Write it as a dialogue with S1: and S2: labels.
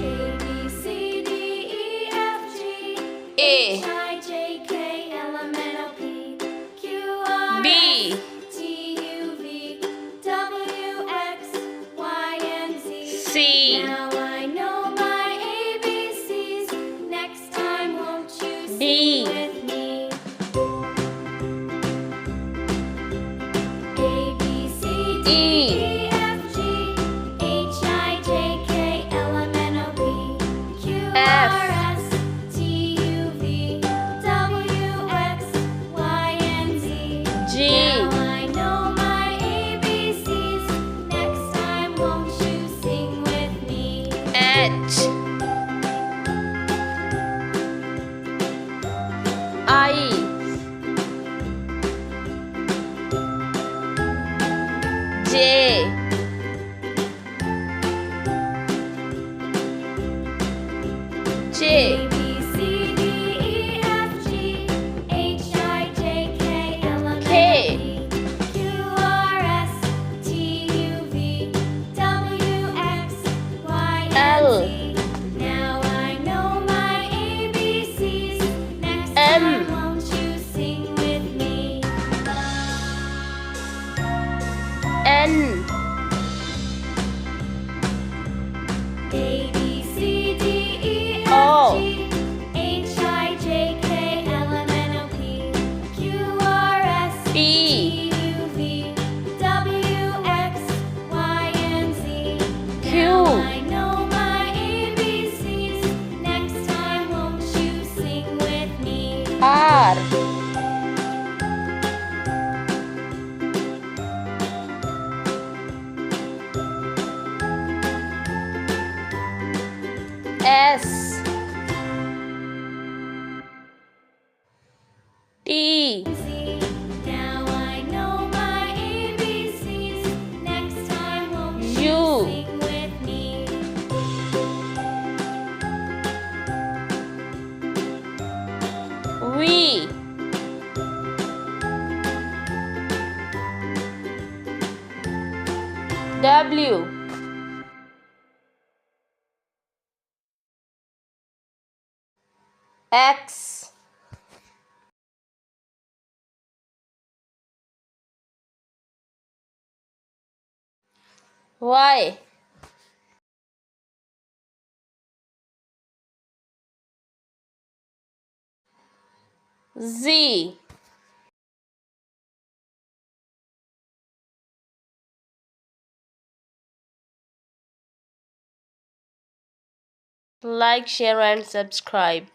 S1: A B C D E F G
S2: A
S1: H I J K L M N O P Q R
S2: B
S1: S T U V W X Y and Z.
S2: C
S1: Now I know my ABCs. Next time, won't you sing
S2: D
S1: with me? A B C D E F G H I J K L M N O P Q R S T U V W X Y and Z.
S2: G
S1: Now I know my ABCs. Next time, won't you sing with me?
S2: H I J J
S1: A B C D E F G H I J K L M
S2: K
S1: N O P Q R S T U V W X Y
S2: L
S1: and Z. Now I know my ABCs. Next
S2: M
S1: time, won't you sing with me?
S2: N
S1: A B C D E
S2: O
S1: F G H I J K L M N O P Q R S
S2: P
S1: T U V W X Y and Z.
S2: Q
S1: Now I know my ABCs. Next time, won't you sing with me?
S2: R S T
S1: Now I know my ABCs. Next time, won't you
S2: U
S1: sing with me?
S2: V W X Y Z. Like, share, and subscribe.